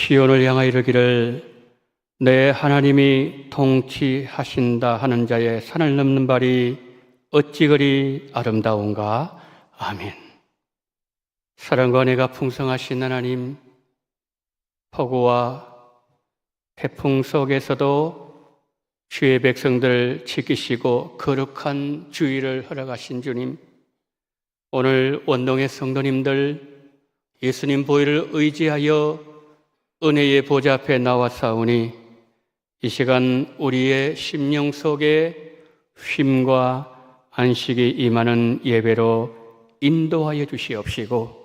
시온을 향하여 이르기를 내 하나님이 통치하신다 하는 자의 산을 넘는 발이 어찌 그리 아름다운가. 아멘. 사랑과 은혜가 풍성하신 하나님, 폭우와 태풍 속에서도 주의 백성들을 지키시고 거룩한 주의를 허락하신 주님, 오늘 원동의 성도님들 예수님 보혈을 의지하여 은혜의 보좌 앞에 나와사오니 이 시간 우리의 심령 속에 쉼과 안식이 임하는 예배로 인도하여 주시옵시고,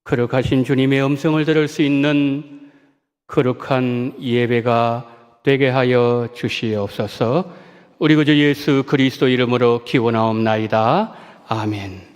거룩하신 주님의 음성을 들을 수 있는 거룩한 예배가 되게 하여 주시옵소서. 우리 구주 예수 그리스도 이름으로 기원하옵나이다. 아멘.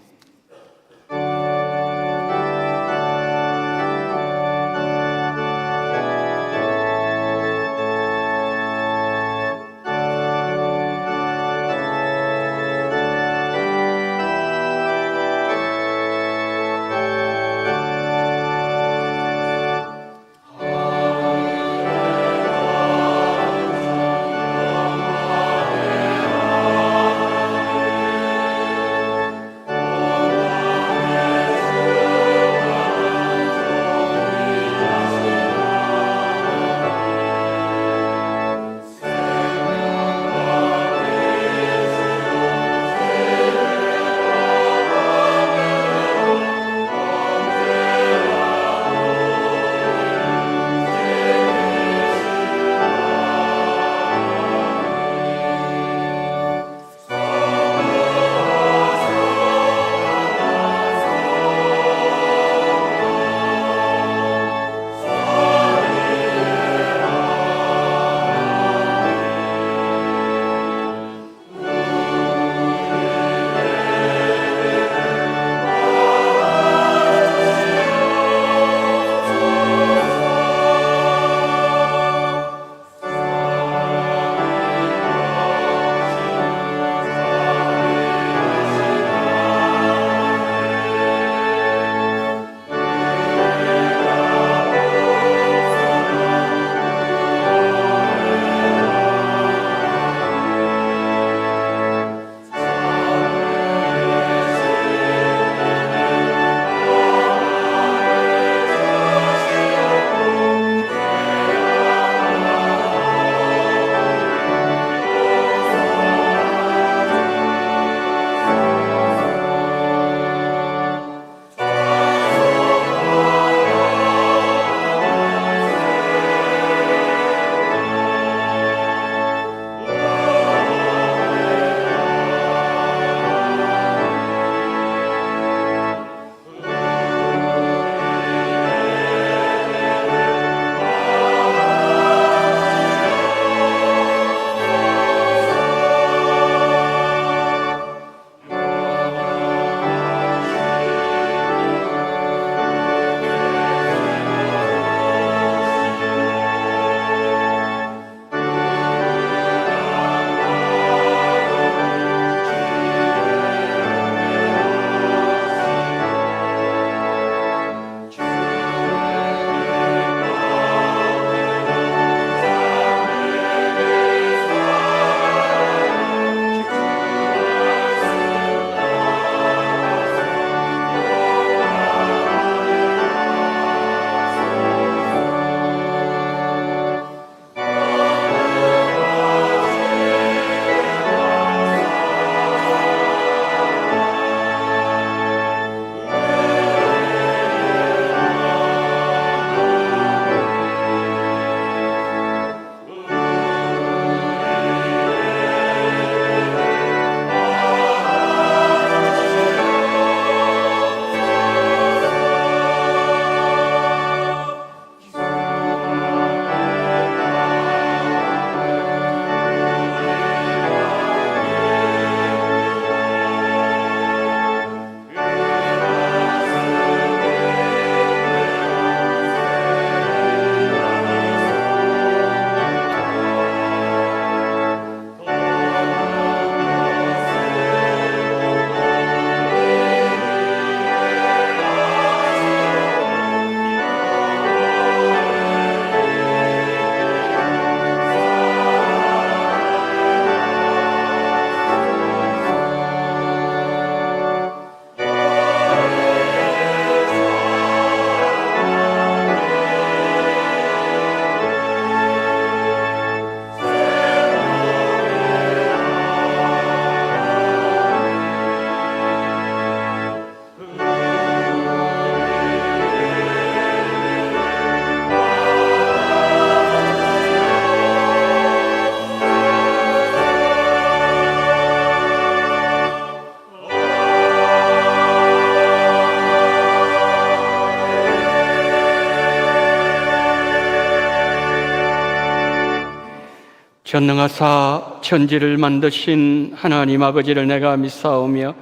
전능하사 천지를 만드신 하나님 아버지를 내가 믿사오며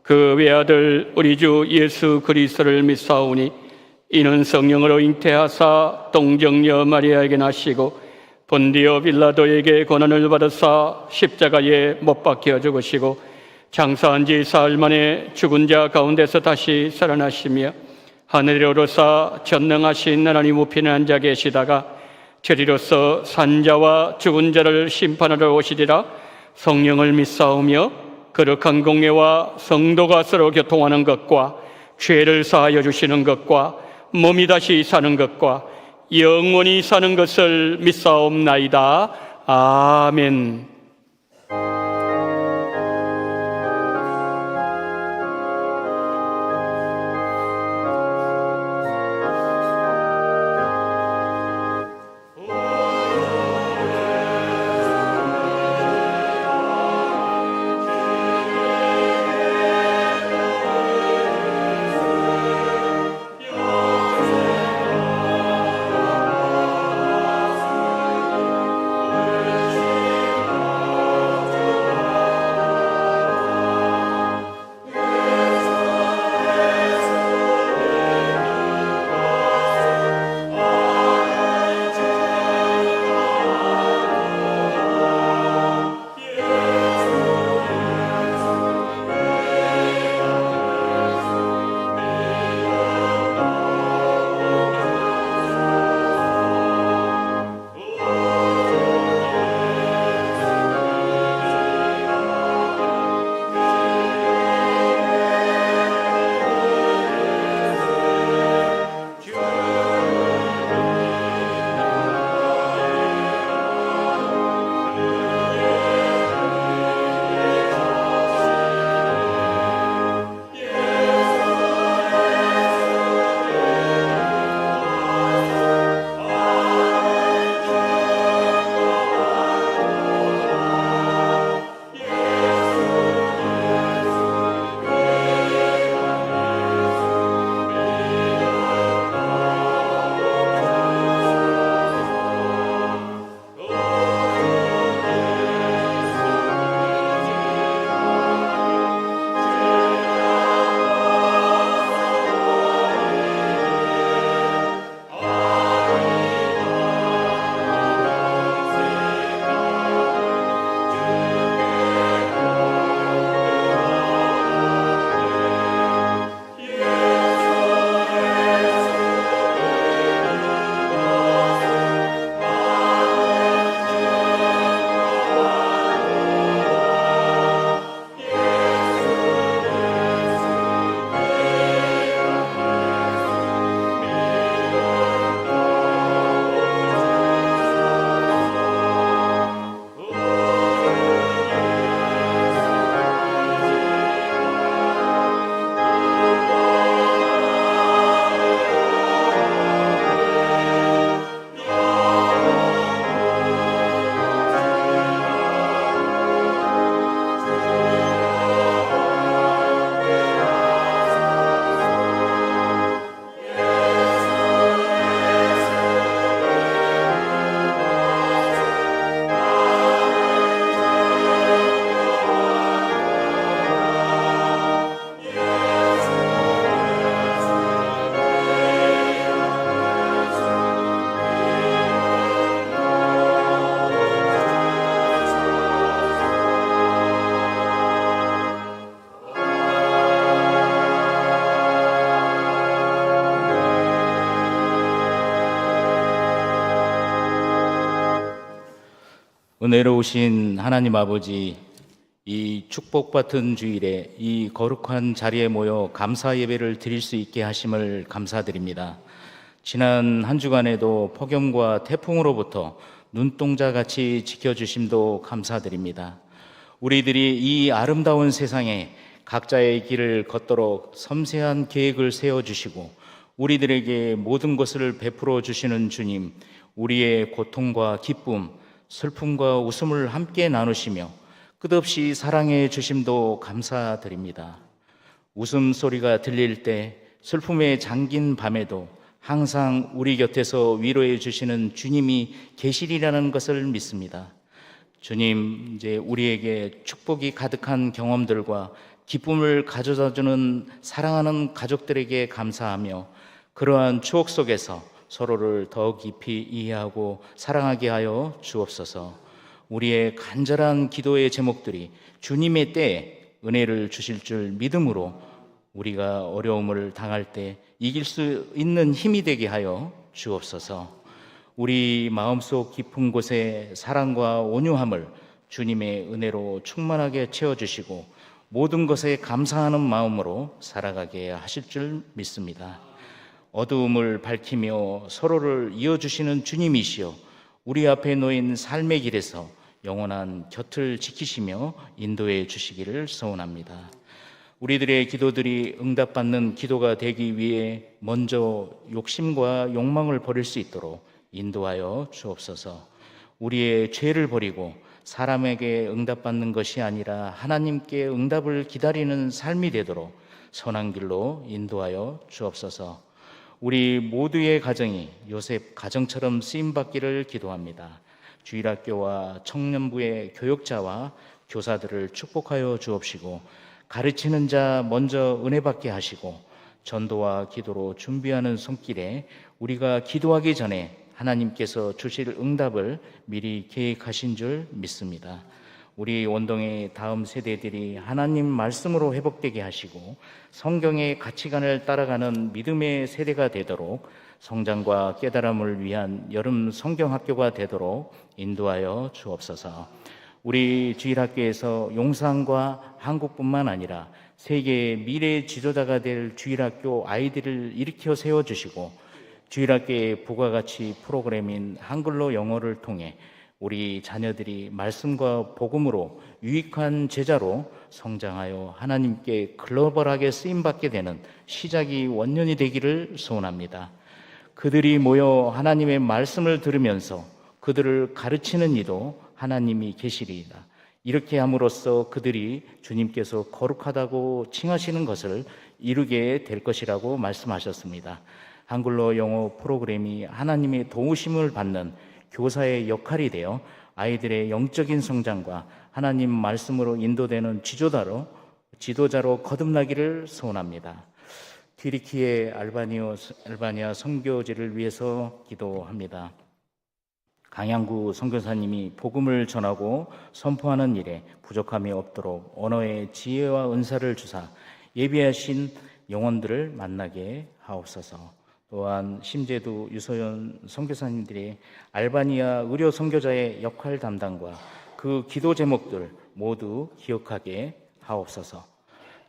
그 외아들 우리 주 예수 그리스도를 믿사오니 이는 성령으로 잉태하사 동정녀 마리아에게 나시고 본디오 빌라도에게 고난을 받으사 십자가에 못 박혀 죽으시고 장사한 지 사흘 만에 죽은 자 가운데서 다시 살아나시며 하늘에 오르사 전능하신 하나님 우편에 앉아 계시다가 저리로서 산자와 죽은 자를 심판하러 오시리라. 성령을 믿사오며 거룩한 공예와 성도가 서로 교통하는 것과 죄를 사하여 주시는 것과 몸이 다시 사는 것과 영원히 사는 것을 믿사옵나이다. 아멘. 은혜로우신 하나님 아버지, 이 축복받은 주일에 이 거룩한 자리에 모여 감사 예배를 드릴 수 있게 하심을 감사드립니다. 지난 한 주간에도 폭염과 태풍으로부터 눈동자같이 지켜주심도 감사드립니다. 우리들이 이 아름다운 세상에 각자의 길을 걷도록 섬세한 계획을 세워주시고 우리들에게 모든 것을 베풀어 주시는 주님, 우리의 고통과 기쁨, 슬픔과 웃음을 함께 나누시며 끝없이 사랑해 주심도 감사드립니다. 웃음소리가 들릴 때, 슬픔에 잠긴 밤에도 항상 우리 곁에서 위로해 주시는 주님이 계시리라는 것을 믿습니다. 주님, 이제 우리에게 축복이 가득한 경험들과 기쁨을 가져다 주는 사랑하는 가족들에게 감사하며 그러한 추억 속에서 서로를 더 깊이 이해하고 사랑하게 하여 주옵소서. 우리의 간절한 기도의 제목들이 주님의 때에 은혜를 주실 줄 믿음으로 우리가 어려움을 당할 때 이길 수 있는 힘이 되게 하여 주옵소서. 우리 마음속 깊은 곳에 사랑과 온유함을 주님의 은혜로 충만하게 채워주시고 모든 것에 감사하는 마음으로 살아가게 하실 줄 믿습니다. 어두움을 밝히며 서로를 이어주시는 주님이시여 우리 앞에 놓인 삶의 길에서 영원한 곁을 지키시며 인도해 주시기를 소원합니다. 우리들의 기도들이 응답받는 기도가 되기 위해 먼저 욕심과 욕망을 버릴 수 있도록 인도하여 주옵소서. 우리의 죄를 버리고 사람에게 응답받는 것이 아니라 하나님께 응답을 기다리는 삶이 되도록 선한 길로 인도하여 주옵소서. 우리 모두의 가정이 요셉 가정처럼 쓰임받기를 기도합니다. 주일학교와 청년부의 교육자와 교사들을 축복하여 주옵시고 가르치는 자 먼저 은혜 받게 하시고 전도와 기도로 준비하는 손길에 우리가 기도하기 전에 하나님께서 주실 응답을 미리 계획하신 줄 믿습니다. 우리 원동의 다음 세대들이 하나님 말씀으로 회복되게 하시고 성경의 가치관을 따라가는 믿음의 세대가 되도록 성장과 깨달음을 위한 여름 성경학교가 되도록 인도하여 주옵소서. 우리 주일학교에서 용산과 한국뿐만 아니라 세계의 미래 지도자가 될 주일학교 아이들을 일으켜 세워주시고 주일학교의 부가가치 프로그램인 한글로 영어를 통해 우리 자녀들이 말씀과 복음으로 유익한 제자로 성장하여 하나님께 글로벌하게 쓰임받게 되는 시작이 원년이 되기를 소원합니다. 그들이 모여 하나님의 말씀을 들으면서 그들을 가르치는 이도 하나님이 계시리이다. 이렇게 함으로써 그들이 주님께서 거룩하다고 칭하시는 것을 이루게 될 것이라고 말씀하셨습니다. 한글로 영어 프로그램이 하나님의 도우심을 받는 교사의 역할이 되어 아이들의 영적인 성장과 하나님 말씀으로 인도되는 지도자로 거듭나기를 소원합니다. 튀르키예 알바니아 선교지를 위해서 기도합니다. 강양구 선교사님이 복음을 전하고 선포하는 일에 부족함이 없도록 언어의 지혜와 은사를 주사 예비하신 영혼들을 만나게 하옵소서. 또한 심재두 유소연 선교사님들의 알바니아 의료 선교자의 역할 담당과 그 기도 제목들 모두 기억하게 하옵소서.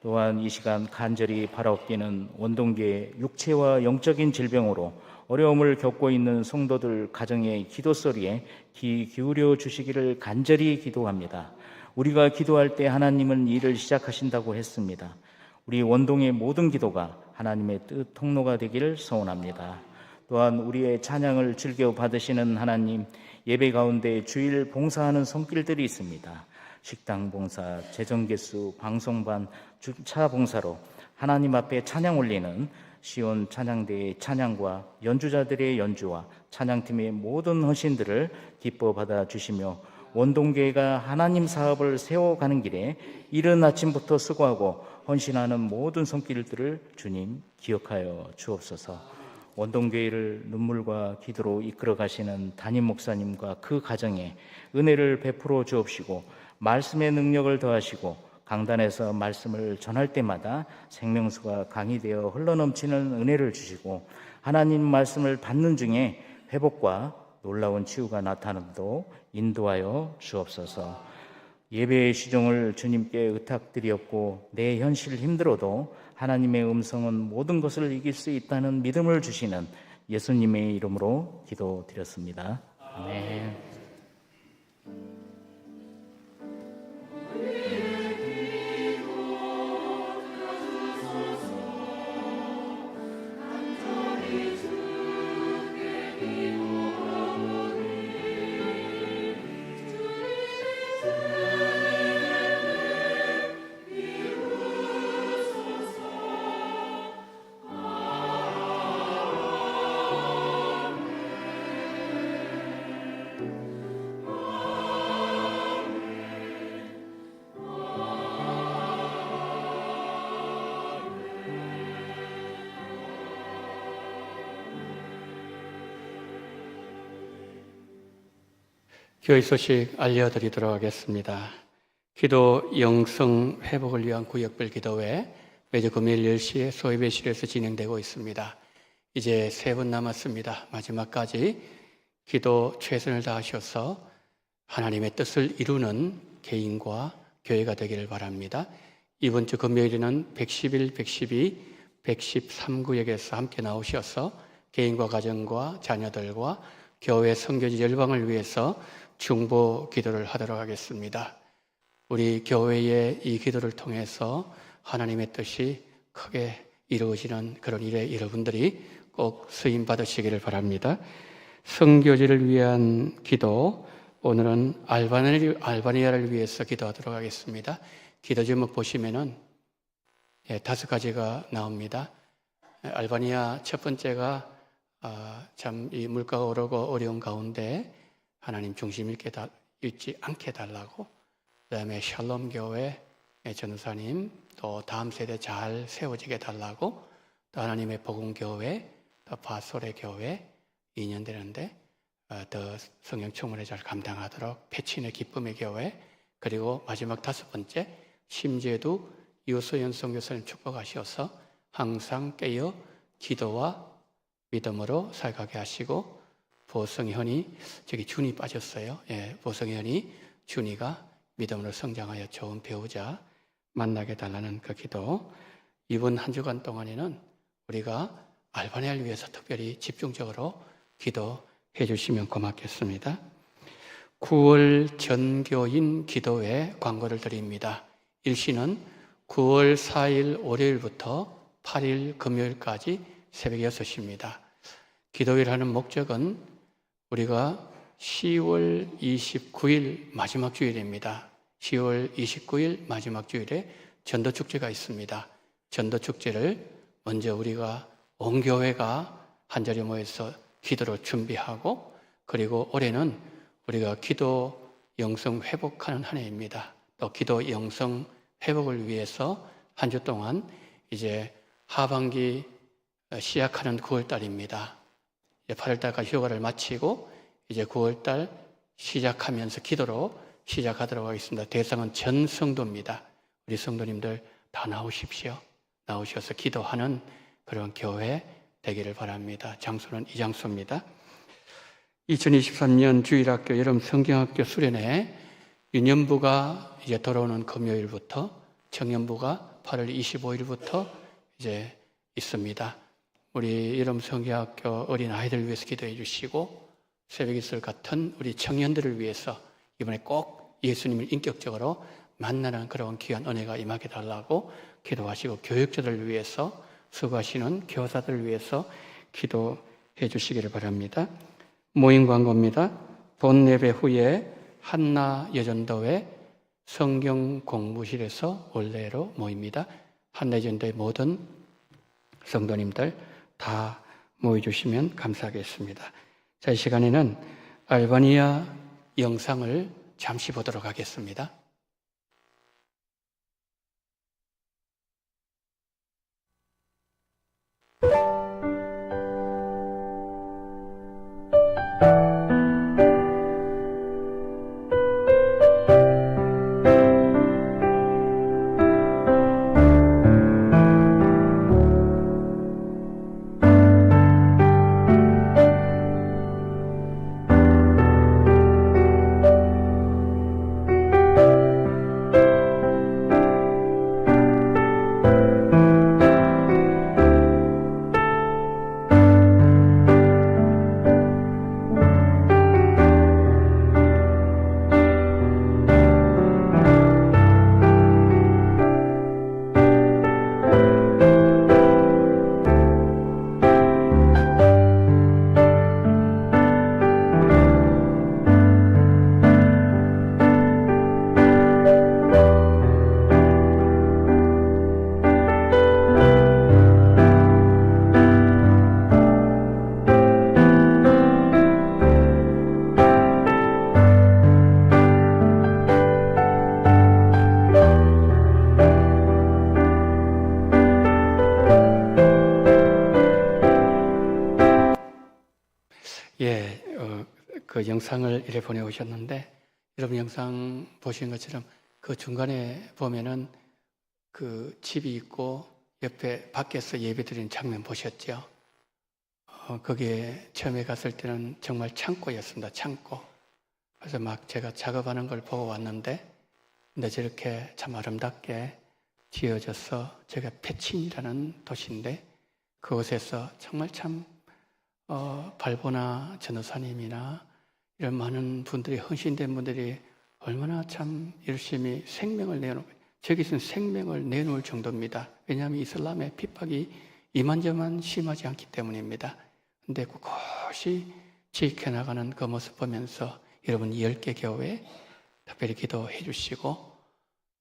또한 이 시간 간절히 바라옵기는 원동교의 육체와 영적인 질병으로 어려움을 겪고 있는 성도들 가정의 기도 소리에 귀 기울여 주시기를 간절히 기도합니다. 우리가 기도할 때 하나님은 일을 시작하신다고 했습니다. 우리 원동의 모든 기도가 하나님의 뜻 통로가 되기를 소원합니다. 또한 우리의 찬양을 즐겨 받으시는 하나님, 예배 가운데 주일 봉사하는 손길들이 있습니다. 식당 봉사, 재정개수, 방송반, 주차 봉사로 하나님 앞에 찬양 올리는 시온 찬양대의 찬양과 연주자들의 연주와 찬양팀의 모든 헌신들을 기뻐 받아주시며 원동교회가 하나님 사업을 세워가는 길에 이른 아침부터 수고하고 헌신하는 모든 손길들을 주님 기억하여 주옵소서. 원동교회를 눈물과 기도로 이끌어 가시는 담임 목사님과 그 가정에 은혜를 베풀어 주옵시고 말씀의 능력을 더하시고 강단에서 말씀을 전할 때마다 생명수가 강이 되어 흘러넘치는 은혜를 주시고 하나님 말씀을 받는 중에 회복과 놀라운 치유가 나타나도록 인도하여 주옵소서. 예배의 시종을 주님께 의탁드리었고 내 현실 힘들어도 하나님의 음성은 모든 것을 이길 수 있다는 믿음을 주시는 예수님의 이름으로 기도드렸습니다. 아멘. 교회 소식 알려드리도록 하겠습니다. 기도 영성 회복을 위한 구역별 기도회 매주 금요일 10시에 소예배실에서 진행되고 있습니다. 이제 3분 남았습니다. 마지막까지 기도 최선을 다하셔서 하나님의 뜻을 이루는 개인과 교회가 되기를 바랍니다. 이번 주 금요일에는 111, 112, 113구역에서 함께 나오셔서 개인과 가정과 자녀들과 교회 선교지 열방을 위해서 중보 기도를 하도록 하겠습니다. 우리 교회의 이 기도를 통해서 하나님의 뜻이 크게 이루어지는 그런 일에 여러분들이 꼭 쓰임 받으시기를 바랍니다. 선교지를 위한 기도, 오늘은 알바니아를 위해서 기도하도록 하겠습니다. 기도 제목 보시면은 5가지가 나옵니다. 알바니아 첫 번째가 참 이 물가가 오르고 어려운 가운데 하나님 중심 있지 않게 해달라고, 그 다음에 샬롬 교회 전도사님 또 다음 세대 잘 세워지게 해달라고, 또 하나님의 복음 교회, 또 바솔의 교회 2년 되는데 더 성령 충만을 잘 감당하도록 패친의 기쁨의 교회, 그리고 마지막 5번째 심재두 유소연 선교사님 축복하셔서 항상 깨어 기도와 믿음으로 살아가게 하시고, 보성현이 저기 준이 빠졌어요. 보성현이 준이가 믿음으로 성장하여 좋은 배우자 만나게 달라는 그 기도. 이번 한 주간 동안에는 우리가 알바니아를 위해서 특별히 집중적으로 기도해 주시면 고맙겠습니다. 9월 전교인 기도회 광고를 드립니다. 일시는 9월 4일 월요일부터 8일 금요일까지 새벽 6시입니다. 기도회를 하는 목적은 우리가 10월 29일 마지막 주일입니다. 10월 29일 마지막 주일에 전도축제가 있습니다. 전도축제를 먼저 우리가 온 교회가 한자리에 모여서 기도로 준비하고, 그리고 올해는 우리가 기도 영성 회복하는 한 해입니다. 또 기도 영성 회복을 위해서 한 주 동안 이제 하반기 시작하는 9월달입니다. 8월달까지 휴가를 마치고 이제 9월달 시작하면서 기도로 시작하도록 하겠습니다. 대상은 전 성도입니다. 우리 성도님들 다 나오십시오. 나오셔서 기도하는 그런 교회 되기를 바랍니다. 장소는 이 장소입니다. 2023년 주일학교 여름 성경학교 수련회 유년부가 이제 돌아오는 금요일부터, 청년부가 8월 25일부터 이제 있습니다. 우리 여름 성경학교 어린 아이들 위해서 기도해 주시고, 새벽 이슬 같은 우리 청년들을 위해서 이번에 꼭 예수님을 인격적으로 만나는 그런 귀한 은혜가 임하게 달라고 기도하시고, 교육자들을 위해서 수고하시는 교사들을 위해서 기도해 주시기를 바랍니다. 모임 광고입니다. 본 예배 후에 한나 여전도회 성경 공부실에서 원래로 모입니다. 한나 여전도회 모든 성도님들 다 모여주시면 감사하겠습니다. 자, 이 시간에는 알바니아 영상을 잠시 보도록 하겠습니다. 그 영상을 이래 보내오셨는데, 여러분 영상 보신 것처럼 그 중간에 보면은 그 집이 있고 옆에 밖에서 예배드리는 장면 보셨죠? 거기에 처음에 갔을 때는 정말 창고였습니다. 창고. 그래서 막 제가 작업하는 걸 보고 왔는데, 근데 저렇게 참 아름답게 지어져서, 제가 패친이라는 도시인데 그곳에서 정말 참 발보나 전도사님이나 이런 많은 분들이, 헌신된 분들이 얼마나 참 열심히 생명을 내놓고, 저기서는 생명을 내놓을 정도입니다. 왜냐하면 이슬람의 핍박이 이만저만 심하지 않기 때문입니다. 근데 그것이 지켜나가는 그 모습 보면서 여러분 10개 교회 특별히 기도해 주시고,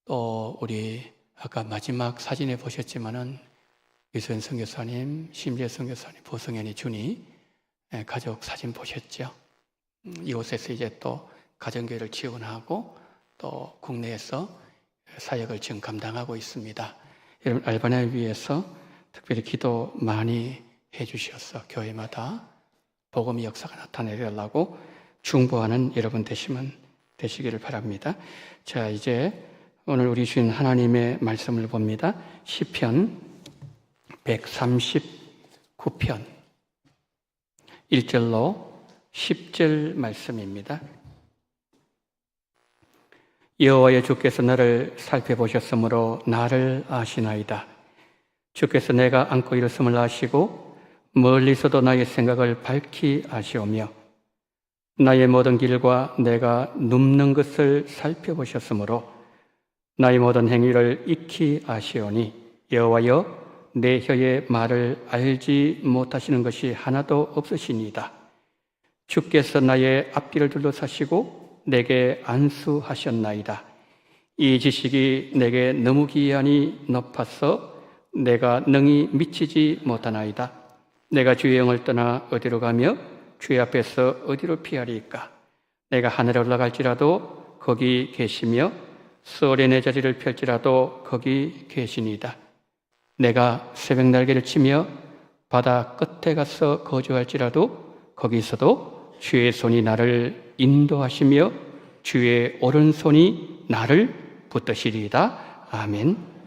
또 우리 아까 마지막 사진에 보셨지만은 유소연 선교사님, 심재 선교사님, 보성현이 준이 가족 사진 보셨죠? 이곳에서 이제 또 가정교회를 지원하고 또 국내에서 사역을 지금 감당하고 있습니다. 여러분 알바나를 위해서 특별히 기도 많이 해주셔서 교회마다 복음의 역사가 나타내려고 중보하는 여러분 되시기를 바랍니다. 자, 이제 오늘 우리 주신 하나님의 말씀을 봅니다. 시편 139편 1절로 10절 말씀입니다. 여호와여, 주께서 나를 살펴보셨으므로 나를 아시나이다. 주께서 내가 안고 일었음을 아시고 멀리서도 나의 생각을 밝히 아시오며 나의 모든 길과 내가 눕는 것을 살펴보셨으므로 나의 모든 행위를 익히 아시오니 여호와여, 내 혀의 말을 알지 못하시는 것이 하나도 없으시니이다. 주께서 나의 앞길을 둘러사시고 내게 안수하셨나이다. 이 지식이 내게 너무 기이하니 높아서 내가 능히 미치지 못하나이다. 내가 주의 영을 떠나 어디로 가며 주의 앞에서 어디로 피하리이까? 내가 하늘에 올라갈지라도 거기 계시며 수월에 내 자리를 펼지라도 거기 계시니이다. 내가 새벽 날개를 치며 바다 끝에 가서 거주할지라도 거기서도 주의 손이 나를 인도하시며 주의 오른손이 나를 붙드시리이다. 아멘.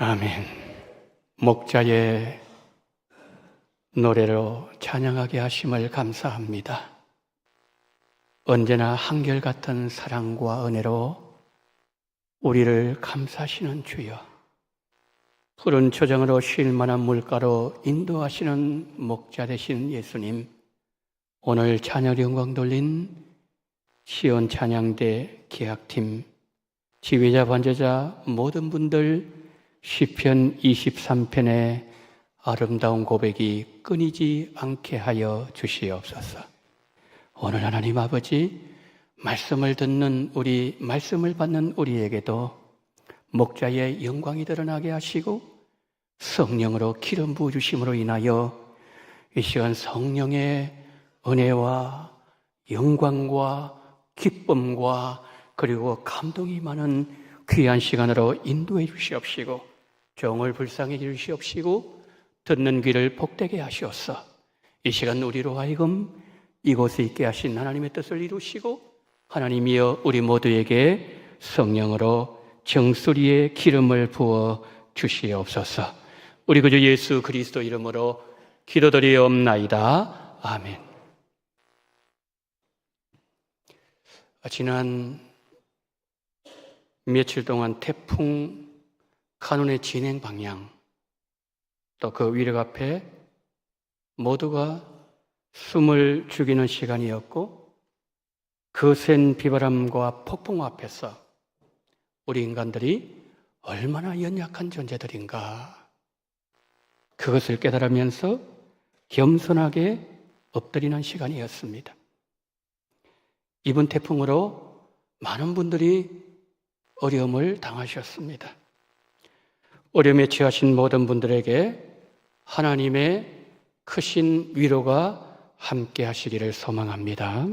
아멘. 목자의 노래로 찬양하게 하심을 감사합니다. 언제나 한결같은 사랑과 은혜로 우리를 감싸시는 주여, 푸른 초장으로 쉴 만한 물가로 인도하시는 목자 되신 예수님, 오늘 찬양 영광 돌린 시온 찬양대 기악팀, 지휘자, 반주자 모든 분들 시편 23편의 아름다운 고백이 끊이지 않게 하여 주시옵소서. 오늘 하나님 아버지, 말씀을 듣는 우리, 말씀을 받는 우리에게도 목자의 영광이 드러나게 하시고 성령으로 기름 부어주심으로 인하여 이 시간 성령의 은혜와 영광과 기쁨과 그리고 감동이 많은 귀한 시간으로 인도해 주시옵시고 종을 불쌍히 주시옵시고 듣는 귀를 복되게 하시옵소서. 이 시간 우리로 하여금 이곳에 있게 하신 하나님의 뜻을 이루시고 하나님이여 우리 모두에게 성령으로 정수리에 기름을 부어 주시옵소서. 우리 구주 예수 그리스도 이름으로 기도드리옵나이다. 아멘. 지난 며칠 동안 태풍 카눈의 진행 방향, 또 그 위력 앞에 모두가 숨을 죽이는 시간이었고, 거센 비바람과 폭풍 앞에서 우리 인간들이 얼마나 연약한 존재들인가, 그것을 깨달으면서 겸손하게 엎드리는 시간이었습니다. 이번 태풍으로 많은 분들이 어려움을 당하셨습니다. 어려움에 처하신 모든 분들에게 하나님의 크신 위로가 함께 하시기를 소망합니다.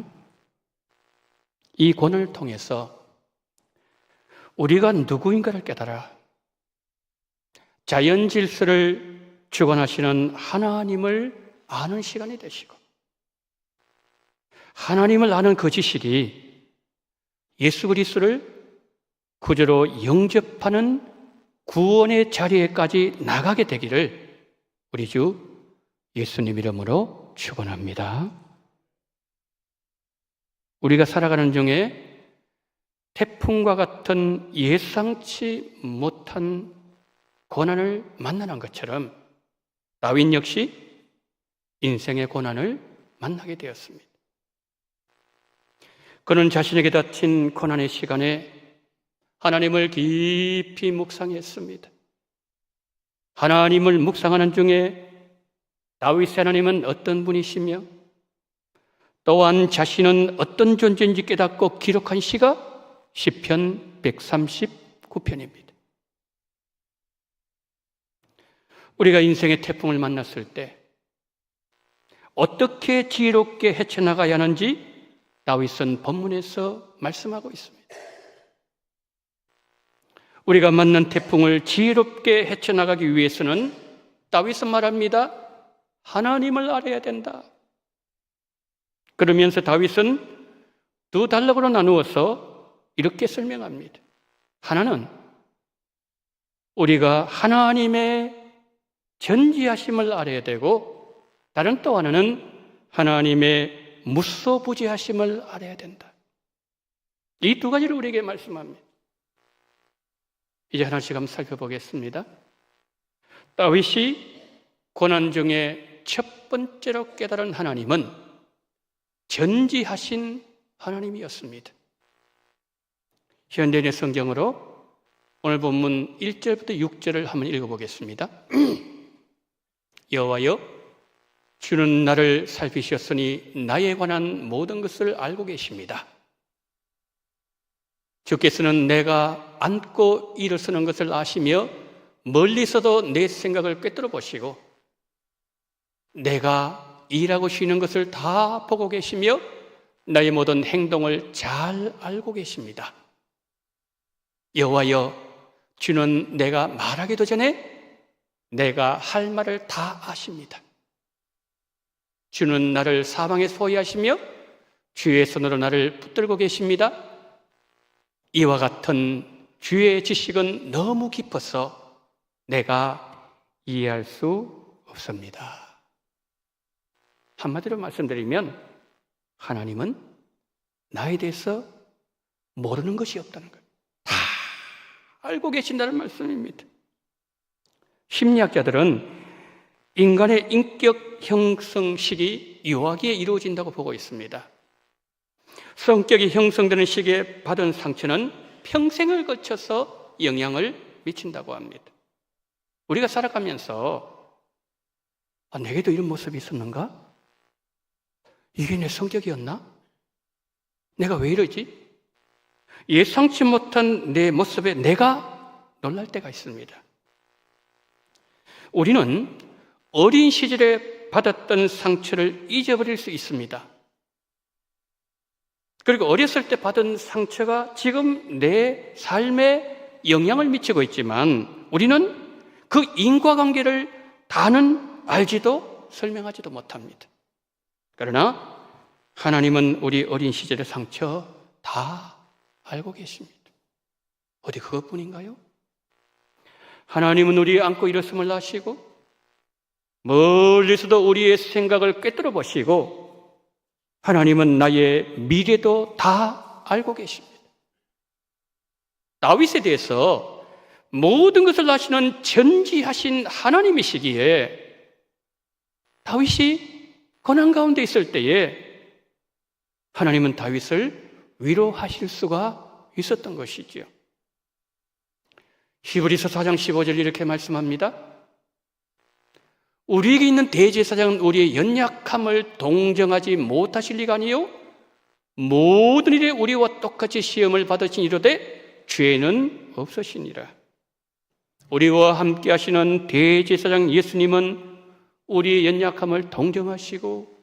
이 권을 통해서 우리가 누구인가를 깨달아 자연 질서를 주관하시는 하나님을 아는 시간이 되시고, 하나님을 아는 그 지식이 예수 그리스도를 구주로 영접하는 구원의 자리에까지 나가게 되기를 우리 주 예수님 이름으로 축원합니다. 우리가 살아가는 중에 태풍과 같은 예상치 못한 고난을 만나는 것처럼 다윈 역시 인생의 고난을 만나게 되었습니다. 그는 자신에게 닥친 고난의 시간에 하나님을 깊이 묵상했습니다. 하나님을 묵상하는 중에 다윗의 하나님은 어떤 분이시며 또한 자신은 어떤 존재인지 깨닫고 기록한 시가 시편 139편입니다. 우리가 인생의 태풍을 만났을 때 어떻게 지혜롭게 헤쳐나가야 하는지 다윗은 본문에서 말씀하고 있습니다. 우리가 만난 태풍을 지혜롭게 헤쳐나가기 위해서는 다윗은 말합니다. 하나님을 알아야 된다. 그러면서 다윗은 두 단락으로 나누어서 이렇게 설명합니다. 하나는 우리가 하나님의 전지하심을 알아야 되고, 다른 또 하나는 하나님의 무소부지하심을 알아야 된다. 이 두 가지를 우리에게 말씀합니다. 이제 하나씩 한번 살펴보겠습니다. 다윗이 고난 중에 첫 번째로 깨달은 하나님은 전지하신 하나님이었습니다. 현대인의 성경으로 오늘 본문 1절부터 6절을 한번 읽어보겠습니다. 여호와여, 주는 나를 살피셨으니 나에 관한 모든 것을 알고 계십니다. 주께서는 내가 앉고 일어서는 것을 아시며 멀리서도 내 생각을 꿰뚫어 보시고 내가 일하고 쉬는 것을 다 보고 계시며 나의 모든 행동을 잘 알고 계십니다. 여호와여, 주는 내가 말하기도 전에 내가 할 말을 다 아십니다. 주는 나를 사방에 소유하시며 주의 손으로 나를 붙들고 계십니다. 이와 같은 주의 지식은 너무 깊어서 내가 이해할 수 없습니다. 한마디로 말씀드리면 하나님은 나에 대해서 모르는 것이 없다는 거예요. 다 알고 계신다는 말씀입니다. 심리학자들은 인간의 인격 형성식이 유아기에 이루어진다고 보고 있습니다. 성격이 형성되는 시기에 받은 상처는 평생을 거쳐서 영향을 미친다고 합니다. 우리가 살아가면서 내게도 이런 모습이 있었는가? 이게 내 성격이었나? 내가 왜 이러지? 예상치 못한 내 모습에 내가 놀랄 때가 있습니다. 우리는 어린 시절에 받았던 상처를 잊어버릴 수 있습니다. 그리고 어렸을 때 받은 상처가 지금 내 삶에 영향을 미치고 있지만 우리는 그 인과관계를 다는 알지도 설명하지도 못합니다. 그러나 하나님은 우리 어린 시절의 상처 다 알고 계십니다. 어디 그것뿐인가요? 하나님은 우리 안고 일었음을 아시고 멀리서도 우리의 생각을 꿰뚫어 보시고 하나님은 나의 미래도 다 알고 계십니다. 다윗에 대해서 모든 것을 아시는 전지하신 하나님이시기에 다윗이 고난 가운데 있을 때에 하나님은 다윗을 위로하실 수가 있었던 것이지요. 히브리서 4장 15절 이렇게 말씀합니다. 우리에게 있는 대제사장은 우리의 연약함을 동정하지 못하실 리가 아니요 모든 일에 우리와 똑같이 시험을 받으신 이로되 죄는 없으시니라. 우리와 함께 하시는 대제사장 예수님은 우리의 연약함을 동정하시고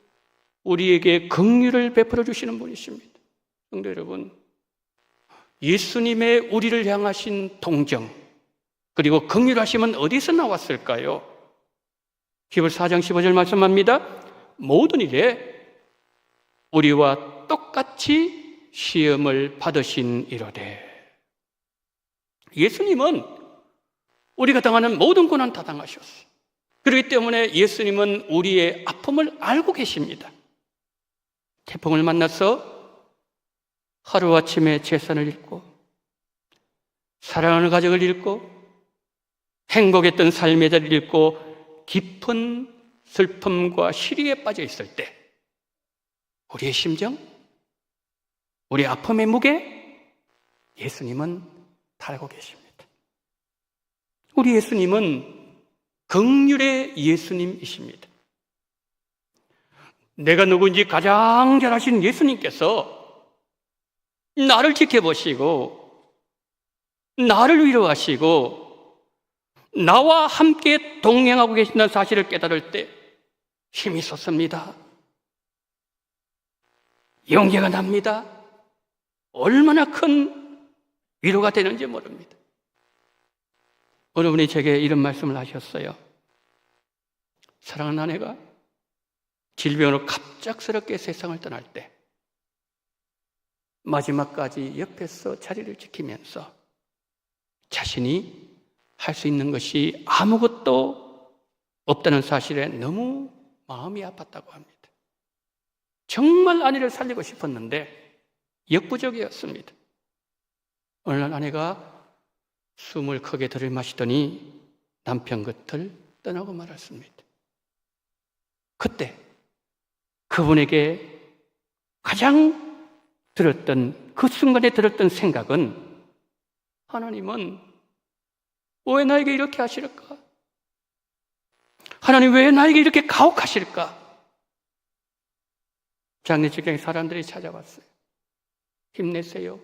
우리에게 긍휼을 베풀어 주시는 분이십니다. 성도 여러분, 예수님의 우리를 향하신 동정 그리고 긍휼하심은 어디서 나왔을까요? 히브리서 4장 15절 말씀합니다. 모든 일에 우리와 똑같이 시험을 받으신 이로되. 예수님은 우리가 당하는 모든 고난 다 당하셨어요. 그렇기 때문에 예수님은 우리의 아픔을 알고 계십니다. 태풍을 만나서 하루아침에 재산을 잃고 사랑하는 가족을 잃고 행복했던 삶의 자리를 잃고 깊은 슬픔과 시리에 빠져 있을 때 우리의 심정, 우리의 아픔의 무게 예수님은 다 알고 계십니다. 우리 예수님은 긍휼의 예수님이십니다. 내가 누구인지 가장 잘 아시는 예수님께서 나를 지켜보시고 나를 위로하시고 나와 함께 동행하고 계신다는 사실을 깨달을 때 힘이 솟습니다. 용기가 납니다. 얼마나 큰 위로가 되는지 모릅니다. 어느 분이 제게 이런 말씀을 하셨어요. 사랑하는 아내가 질병으로 갑작스럽게 세상을 떠날 때 마지막까지 옆에서 자리를 지키면서 자신이 할 수 있는 것이 아무것도 없다는 사실에 너무 마음이 아팠다고 합니다. 정말 아내를 살리고 싶었는데 역부족이었습니다. 어느 날 아내가 숨을 크게 들이마시더니 남편 곁을 떠나고 말았습니다. 그때 그분에게 가장 들었던 그 순간에 들었던 생각은 하나님은 왜 나에게 이렇게 하실까? 하나님 왜 나에게 이렇게 가혹하실까? 장례식장에 사람들이 찾아왔어요. 힘내세요.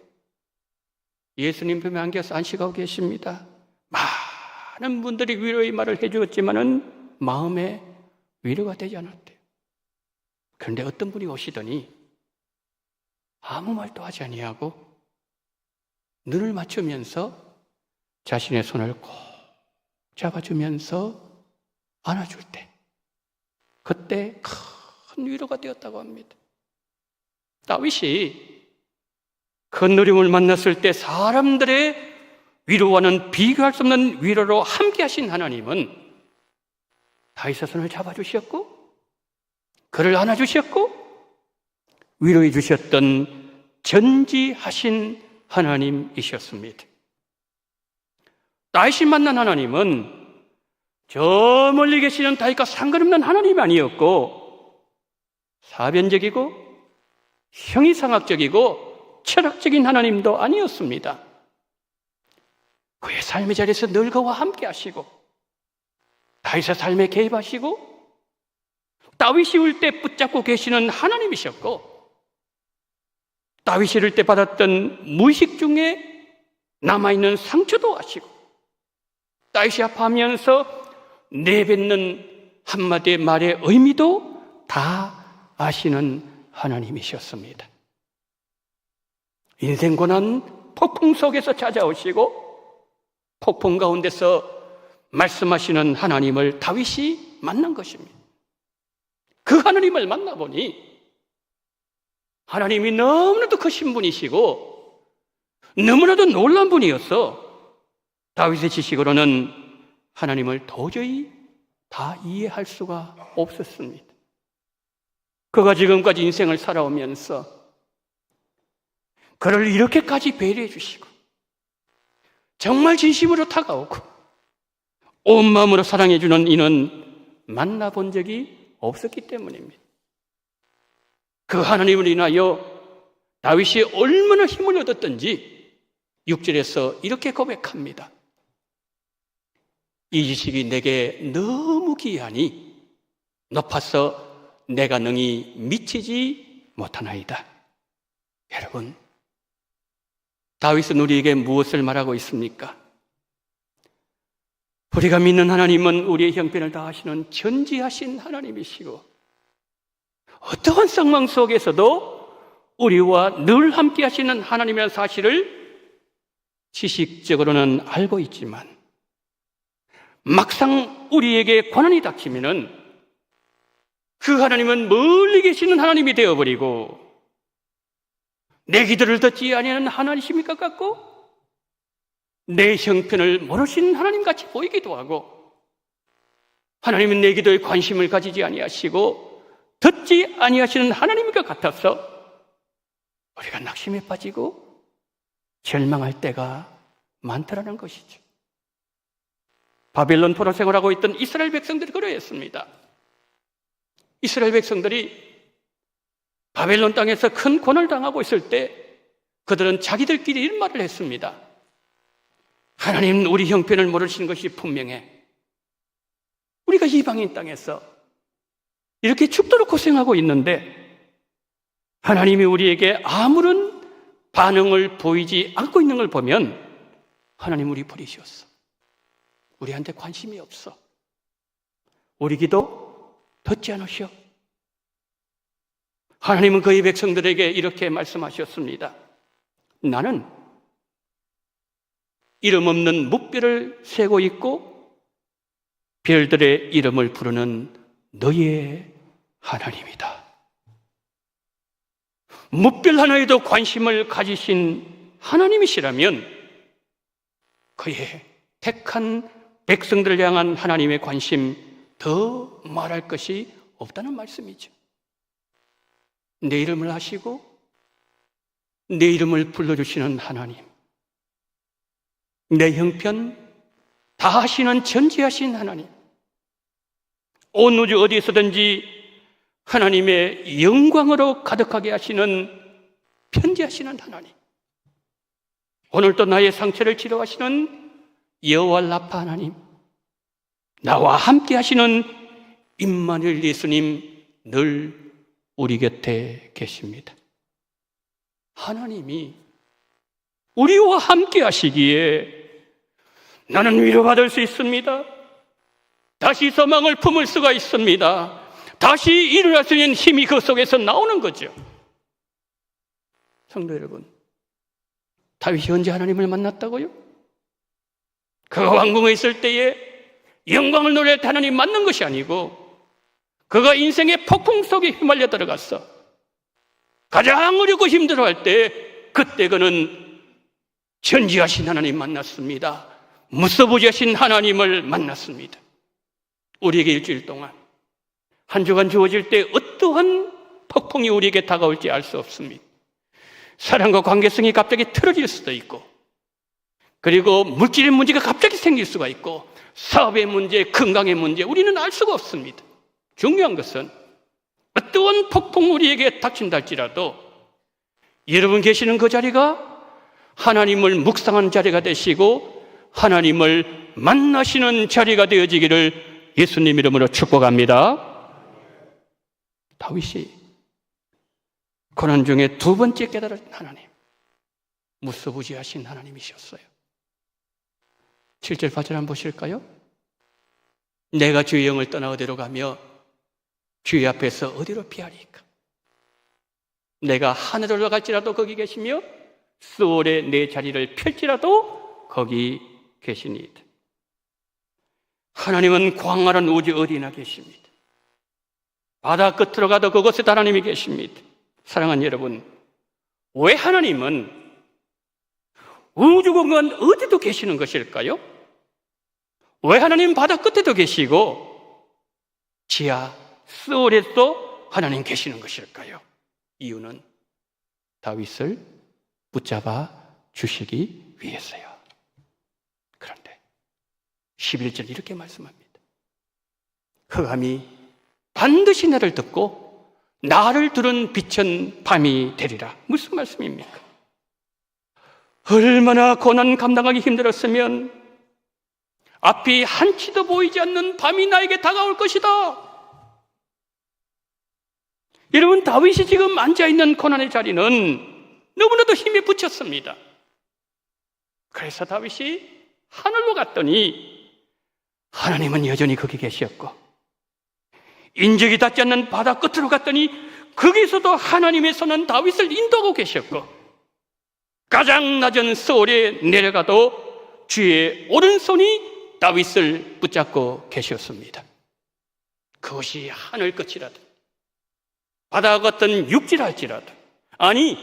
예수님 품에 안겨서 안식하고 계십니다. 많은 분들이 위로의 말을 해주었지만은 마음에 위로가 되지 않았대요. 그런데 어떤 분이 오시더니 아무 말도 하지 아니하고 눈을 맞추면서 자신의 손을 꼭 잡아주면서 안아줄 때 그때 큰 위로가 되었다고 합니다. 다윗이 큰 어려움을 만났을 때 사람들의 위로와는 비교할 수 없는 위로로 함께 하신 하나님은 다윗의 손을 잡아주셨고 그를 안아주셨고 위로해 주셨던 전지하신 하나님이셨습니다. 다윗이 만난 하나님은 저 멀리 계시는 다윗과 상관없는 하나님이 아니었고 사변적이고 형이상학적이고 철학적인 하나님도 아니었습니다. 그의 삶의 자리에서 늘 그와 함께 하시고 다윗의 삶에 개입하시고 다윗이 울 때 붙잡고 계시는 하나님이셨고 다윗이 이럴 때 받았던 무의식 중에 남아있는 상처도 아시고 다윗이 아파하면서 내뱉는 한마디의 말의 의미도 다 아시는 하나님이셨습니다. 인생 고난 폭풍 속에서 찾아오시고 폭풍 가운데서 말씀하시는 하나님을 다윗이 만난 것입니다. 그 하나님을 만나보니 하나님이 너무나도 크신 분이시고 너무나도 놀란 분이었어. 다윗의 지식으로는 하나님을 도저히 다 이해할 수가 없었습니다. 그가 지금까지 인생을 살아오면서 그를 이렇게까지 배려해 주시고 정말 진심으로 다가오고 온 마음으로 사랑해 주는 이는 만나본 적이 없었기 때문입니다. 그 하나님을 인하여 다윗이 얼마나 힘을 얻었던지 6절에서 이렇게 고백합니다. 이 지식이 내게 너무 귀하니 높아서 내가 능히 미치지 못하나이다. 여러분, 다윗은 우리에게 무엇을 말하고 있습니까? 우리가 믿는 하나님은 우리의 형편을 다하시는 전지하신 하나님이시고 어떠한 상황 속에서도 우리와 늘 함께 하시는 하나님이라는 사실을 지식적으로는 알고 있지만 막상 우리에게 고난이 닥치면은 그 하나님은 멀리 계시는 하나님이 되어버리고 내 기도를 듣지 아니하는 하나님이십니까 같고 내 형편을 모르시는 하나님같이 보이기도 하고 하나님은 내 기도에 관심을 가지지 아니하시고 듣지 아니하시는 하나님과 같아서 우리가 낙심에 빠지고 절망할 때가 많다라는 것이죠. 바벨론 포로 생활하고 있던 이스라엘 백성들이 그러했습니다. 이스라엘 백성들이 바벨론 땅에서 큰 고난을 당하고 있을 때 그들은 자기들끼리 이런 말을 했습니다. 하나님, 우리 형편을 모르시는 것이 분명해. 우리가 이방인 땅에서 이렇게 죽도록 고생하고 있는데 하나님이 우리에게 아무런 반응을 보이지 않고 있는 걸 보면 하나님 우리 버리셨어. 우리한테 관심이 없어. 우리 기도 듣지 않으셔. 하나님은 그의 백성들에게 이렇게 말씀하셨습니다. 나는 이름 없는 묵별을 세고 있고 별들의 이름을 부르는 너의 하나님이다. 묵별 하나에도 관심을 가지신 하나님이시라면 그의 택한 백성들을 향한 하나님의 관심 더 말할 것이 없다는 말씀이죠. 내 이름을 아시고 내 이름을 불러주시는 하나님, 내 형편 다 하시는 전지하신 하나님, 온 우주 어디에서든지 하나님의 영광으로 가득하게 하시는 편지하시는 하나님, 오늘도 나의 상처를 치료하시는 여호와 라파 하나님, 나와 함께 하시는 임마누엘 예수님 늘 우리 곁에 계십니다. 하나님이 우리와 함께 하시기에 나는 위로받을 수 있습니다. 다시 소망을 품을 수가 있습니다. 다시 일어날 수 있는 힘이 그 속에서 나오는 거죠. 성도 여러분, 다윗이 언제 하나님을 만났다고요? 그가 왕궁에 있을 때에 영광을 노래할 때 하나님 만난 것이 아니고 그가 인생의 폭풍 속에 휘말려 들어갔어. 가장 어렵고 힘들어할 때 그때 그는 전지하신 하나님 만났습니다. 무서부지하신 하나님을 만났습니다. 우리에게 일주일 동안 한 주간 주어질 때 어떠한 폭풍이 우리에게 다가올지 알 수 없습니다. 사랑과 관계성이 갑자기 틀어질 수도 있고, 그리고 물질의 문제가 갑자기 생길 수가 있고, 사업의 문제, 건강의 문제, 우리는 알 수가 없습니다. 중요한 것은 어떠한 폭풍 우리에게 닥친다 할지라도 여러분 계시는 그 자리가 하나님을 묵상하는 자리가 되시고 하나님을 만나시는 자리가 되어지기를 예수님 이름으로 축복합니다. 다윗이 고난 중에 두 번째 깨달은 하나님, 무소부지하신 하나님이셨어요. 7절 8절 한번 보실까요? 내가 주의 영을 떠나 어디로 가며 주의 앞에서 어디로 피하리까? 내가 하늘로 올라갈지라도 거기 계시며 수월에 내 자리를 펼지라도 거기 계시니이다. 하나님은 광활한 우주 어디나 계십니다. 바다 끝으로 가도 그곳에 하나님이 계십니다. 사랑하는 여러분, 왜 하나님은 우주 공간 어디도 계시는 것일까요? 왜 하나님 바다 끝에도 계시고 지하 수월에도 하나님 계시는 것일까요? 이유는 다윗을 붙잡아 주시기 위해서요. 그런데 11절 이렇게 말씀합니다. 흑암이 반드시 나를 듣고 나를 들은 빛은 밤이 되리라. 무슨 말씀입니까? 얼마나 고난 감당하기 힘들었으면 앞이 한치도 보이지 않는 밤이 나에게 다가올 것이다. 여러분, 다윗이 지금 앉아있는 고난의 자리는 너무나도 힘에 부쳤습니다. 그래서 다윗이 하늘로 갔더니 하나님은 여전히 거기 계셨고, 인적이 닿지 않는 바다 끝으로 갔더니 거기서도 하나님의 손은 다윗을 인도하고 계셨고, 가장 낮은 소울에 내려가도 주의 오른손이 다윗을 붙잡고 계셨습니다. 그것이 하늘 끝이라도, 바다 같은 육지라 할지라도, 아니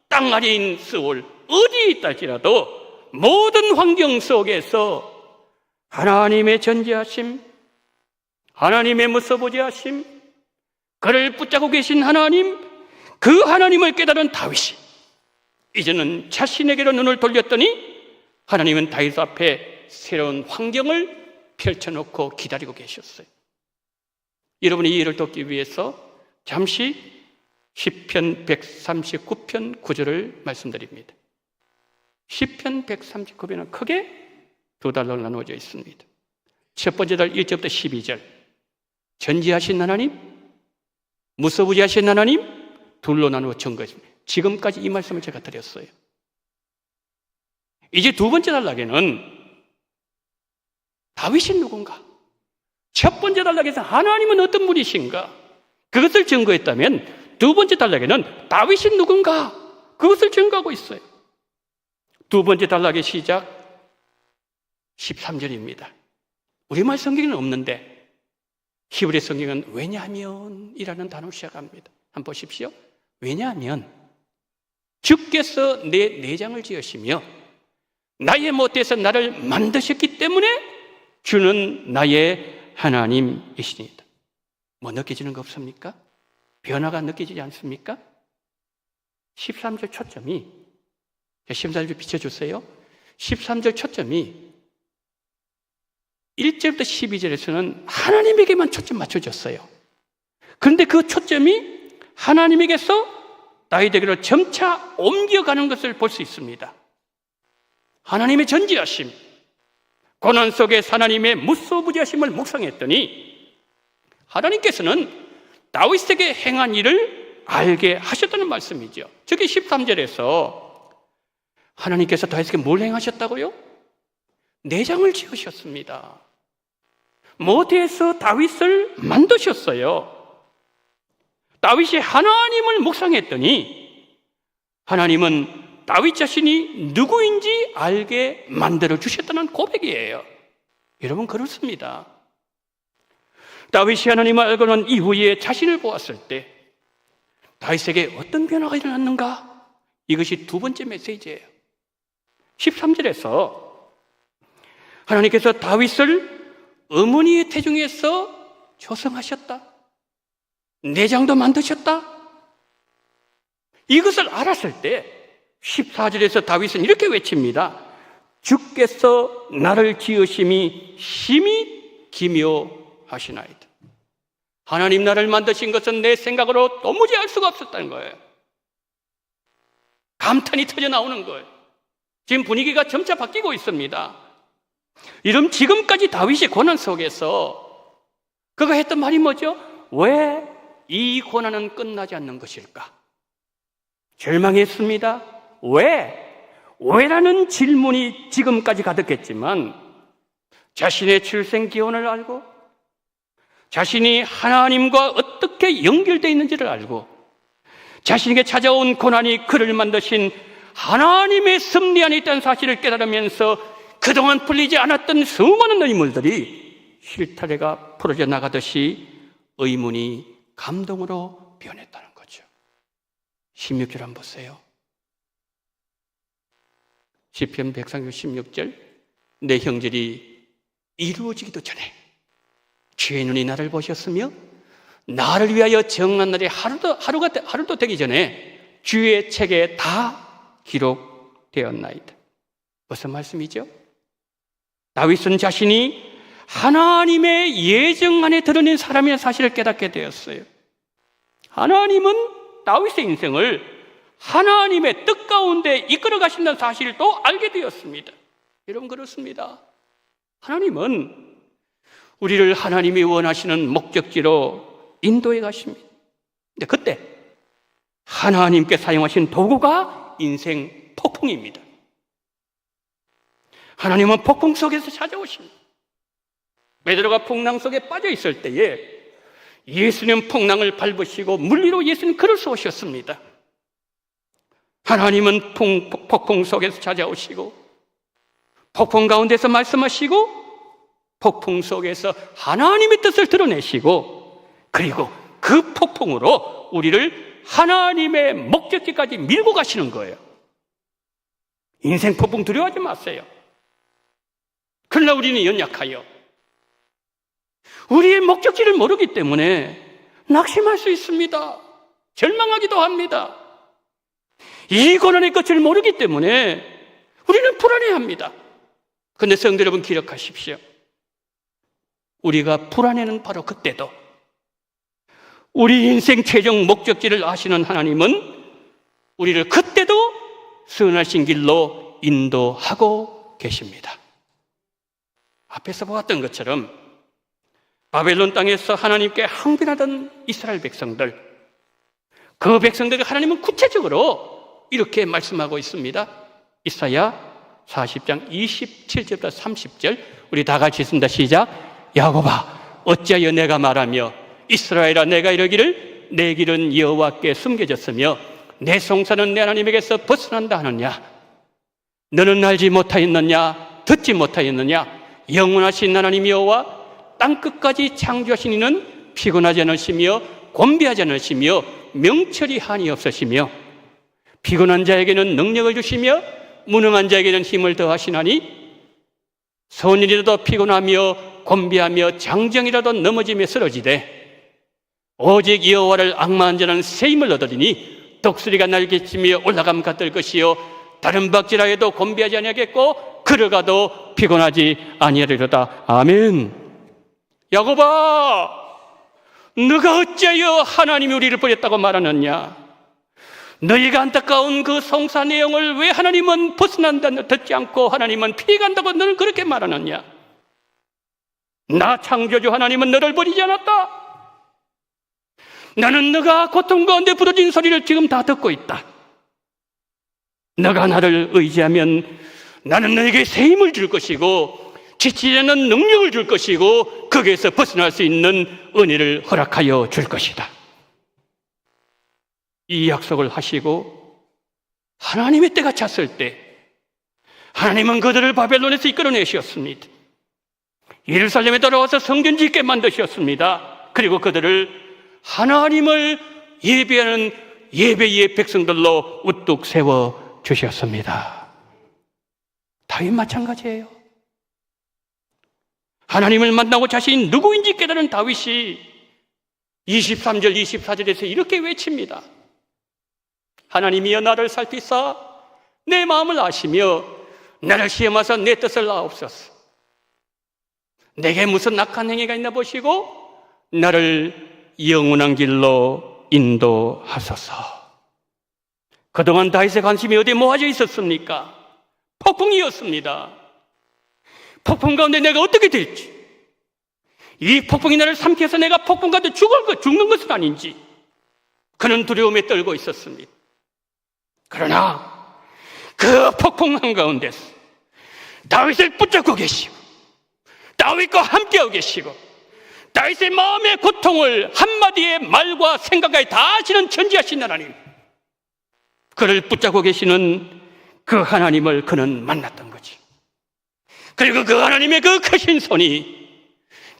땅 아래인 스올 어디에 있다 할지라도 모든 환경 속에서 하나님의 전지하심, 하나님의 무서보지하심, 그를 붙잡고 계신 하나님, 그 하나님을 깨달은 다윗이 이제는 자신에게로 눈을 돌렸더니 하나님은 다윗 앞에 새로운 환경을 펼쳐놓고 기다리고 계셨어요. 여러분이 이해를 돕기 위해서 잠시 시편 139편 9절을 말씀드립니다. 시편 139편은 크게 두 달로 나누어져 있습니다. 첫 번째 달 1절부터 12절, 전지하신 하나님, 무서부지하신 하나님, 둘로 나누어 증거했습니다. 지금까지 이 말씀을 제가 드렸어요. 이제 두 번째 단락에는 다윗이 누군가, 첫 번째 단락에서 하나님은 어떤 분이신가, 그것을 증거했다면 두 번째 단락에는 다윗이 누군가, 그것을 증거하고 있어요. 두 번째 단락의 시작 13절입니다. 우리말 성경에는 없는데 히브리 성경은 왜냐하면이라는 단어로 시작합니다. 한번 보십시오. 왜냐하면 주께서 내 내장을 지으시며 나의 못에서 나를 만드셨기 때문에 주는 나의 하나님이시니다. 뭐 느껴지는 거 없습니까? 변화가 느껴지지 않습니까? 13절 초점이, 13절 비춰주세요. 13절 초점이 1절부터 12절에서는 하나님에게만 초점 맞춰졌어요. 그런데 그 초점이 하나님에게서 다윗에게로 점차 옮겨가는 것을 볼 수 있습니다. 하나님의 전지하심, 고난 속에 하나님의 무소부지하심을 묵상했더니 하나님께서는 다윗에게 행한 일을 알게 하셨다는 말씀이죠. 저기 13절에서 하나님께서 다윗에게 뭘 행하셨다고요? 내장을 지으셨습니다. 못에서 다윗을 만드셨어요. 다윗이 하나님을 묵상했더니 하나님은 다윗 자신이 누구인지 알게 만들어 주셨다는 고백이에요. 여러분, 그렇습니다. 다윗이 하나님을 알고 난 이후에 자신을 보았을 때 다윗에게 어떤 변화가 일어났는가? 이것이 두 번째 메시지예요. 13절에서 하나님께서 다윗을 어머니의 태중에서 조성하셨다. 내장도 만드셨다. 이것을 알았을 때 14절에서 다윗은 이렇게 외칩니다. 주께서 나를 지으심이 심히 기묘하시나이다. 하나님 나를 만드신 것은 내 생각으로 도무지 알 수가 없었다는 거예요. 감탄이 터져 나오는 거예요. 지금 분위기가 점차 바뀌고 있습니다. 이런 지금까지 다윗의 고난 속에서 그가 했던 말이 뭐죠? 왜 이 고난은 끝나지 않는 것일까? 절망했습니다. 왜라는 질문이 지금까지 가득했지만 자신의 출생 기원을 알고 자신이 하나님과 어떻게 연결되어 있는지를 알고 자신에게 찾아온 고난이 그를 만드신 하나님의 섭리 안에 있다는 사실을 깨달으면서 그동안 풀리지 않았던 수많은 의문들이 실타래가 풀어져 나가듯이 의문이 감동으로 변했다는 거죠. 16절 한번 보세요. 시편 136절 내 형절이 이루어지기도 전에 주의 눈이 나를 보셨으며 나를 위하여 정한 날이 하루도 되기 전에 주의 책에 다 기록되었나이다. 무슨 말씀이죠? 다윗은 자신이 하나님의 예정 안에 드러낸 사람이라는 사실을 깨닫게 되었어요. 하나님은 다윗의 인생을 하나님의 뜻 가운데 이끌어 가신다는 사실을 또 알게 되었습니다. 여러분 그렇습니다. 하나님은 우리를 하나님이 원하시는 목적지로 인도해 가십니다. 근데 그때 하나님께 사용하신 도구가 인생 폭풍입니다. 하나님은 폭풍 속에서 찾아오십니다. 베드로가 풍랑 속에 빠져 있을 때에 예수님 풍랑을 밟으시고 물 위로 예수님 걸어서 오셨습니다. 하나님은 폭풍 속에서 찾아오시고 폭풍 가운데서 말씀하시고 폭풍 속에서 하나님의 뜻을 드러내시고 그리고 그 폭풍으로 우리를 하나님의 목적지까지 밀고 가시는 거예요. 인생 폭풍 두려워하지 마세요. 그러나 우리는 연약하여 우리의 목적지를 모르기 때문에 낙심할 수 있습니다. 절망하기도 합니다. 이 고난의 끝을 모르기 때문에 우리는 불안해합니다. 그런데 성도 여러분 기억하십시오. 우리가 불안해는 바로 그때도 우리 인생 최종 목적지를 아시는 하나님은 우리를 그때도 선하신 길로 인도하고 계십니다. 앞에서 보았던 것처럼 바벨론 땅에서 하나님께 항변하던 이스라엘 백성들, 그 백성들에게 하나님은 구체적으로 이렇게 말씀하고 있습니다. 이사야 40장 27절부터 30절 우리 다 같이 읽습니다. 시작. 야곱아 어찌하여 내가 말하며 이스라엘아 내가 이르기를 내 길은 여호와께 숨겨졌으며 내 송사는 내 하나님에게서 벗어난다 하느냐? 너는 알지 못하였느냐? 듣지 못하였느냐? 영원하신 하나님 여호와 땅끝까지 창조하신 이는 피곤하지 않으시며 곤비하지 않으시며 명철이 한이 없으시며 피곤한 자에게는 능력을 주시며 무능한 자에게는 힘을 더하시나니 손일이라도 피곤하며 곤비하며 장정이라도 넘어지며 쓰러지되 오직 여호와를 앙마한 자는 새 힘을 얻으리니 독수리가 날개치며 올라감 같을 것이요 다른 박지라 해도 곤비하지 아니하겠고 걸어가도 피곤하지 아니하리로다. 아멘. 야곱아 너가 어찌하여 하나님이 우리를 버렸다고 말하느냐? 너희가 안타까운 그 송사 내용을 왜 하나님은 벗어난다 듣지 않고 하나님은 피해간다고 너는 그렇게 말하느냐? 나 창조주 하나님은 너를 버리지 않았다. 나는 너가 고통 가운데 부러진 소리를 지금 다 듣고 있다. 너가 나를 의지하면 나는 너에게 새 힘을 줄 것이고 지치지 않는 능력을 줄 것이고 거기에서 벗어날 수 있는 은혜를 허락하여 줄 것이다. 이 약속을 하시고 하나님의 때가 찼을 때 하나님은 그들을 바벨론에서 이끌어내셨습니다. 예루살렘에 돌아와서 성전 짓게 만드셨습니다. 그리고 그들을 하나님을 예배하는 예배의 백성들로 우뚝 세워 주셨습니다. 다윗 마찬가지예요. 하나님을 만나고 자신이 누구인지 깨달은 다윗이 23절, 24절에서 이렇게 외칩니다. 하나님이여 나를 살피사 내 마음을 아시며 나를 시험하사 내 뜻을 아옵소서. 내게 무슨 악한 행위가 있나 보시고 나를 영원한 길로 인도하소서. 그동안 다윗의 관심이 어디에 모아져 있었습니까? 폭풍이었습니다. 폭풍 가운데 내가 어떻게 될지, 이 폭풍이 나를 삼켜서 내가 폭풍 가운데 죽는 것은 아닌지 그는 두려움에 떨고 있었습니다. 그러나 그 폭풍 한가운데서 다윗을 붙잡고 계시고 다윗과 함께하고 계시고 다윗의 마음의 고통을 한마디의 말과 생각까지 다 아시는 전지하신 하나님, 그를 붙잡고 계시는 그 하나님을 그는 만났던 거지. 그리고 그 하나님의 그 크신 손이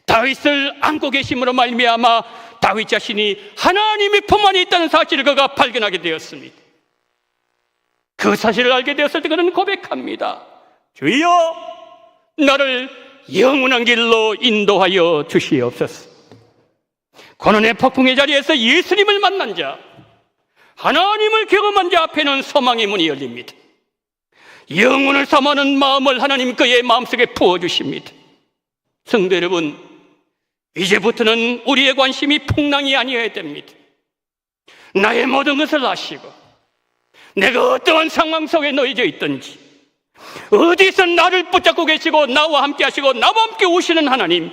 다윗을 안고 계심으로 말미암아 다윗 자신이 하나님의 품 안에 있다는 사실을 그가 발견하게 되었습니다. 그 사실을 알게 되었을 때 그는 고백합니다. 주여 나를 영원한 길로 인도하여 주시옵소서. 고난의 폭풍의 자리에서 예수님을 만난 자, 하나님을 경험한 자 앞에는 소망의 문이 열립니다. 영혼을 삼아는 마음을 하나님 그의 마음속에 부어주십니다. 성도 여러분, 이제부터는 우리의 관심이 풍랑이 아니어야 됩니다. 나의 모든 것을 아시고 내가 어떠한 상황 속에 놓여져 있든지 어디서 나를 붙잡고 계시고 나와 함께 하시고 나와 함께 오시는 하나님,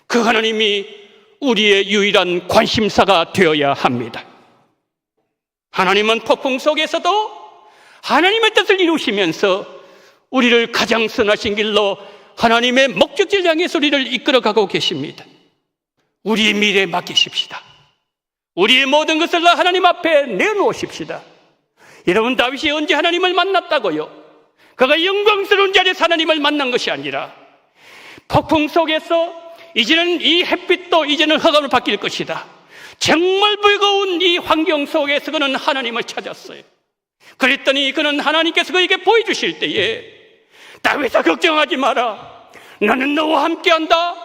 그 하나님이 우리의 유일한 관심사가 되어야 합니다. 하나님은 폭풍 속에서도 하나님의 뜻을 이루시면서 우리를 가장 선하신 길로 하나님의 목적지를 향해서 우리를 이끌어가고 계십니다. 우리의 미래에 맡기십시다. 우리의 모든 것을 하나님 앞에 내놓으십시다. 여러분, 다윗이 언제 하나님을 만났다고요? 그가 영광스러운 자리에서 하나님을 만난 것이 아니라 폭풍 속에서 이제는 이 햇빛도 이제는 흑암으로 바뀔 것이다, 정말 불거운 이 환경 속에서 그는 하나님을 찾았어요. 그랬더니 그는 하나님께서 그에게 보여주실 때에 다윗아 걱정하지 마라, 나는 너와 함께한다,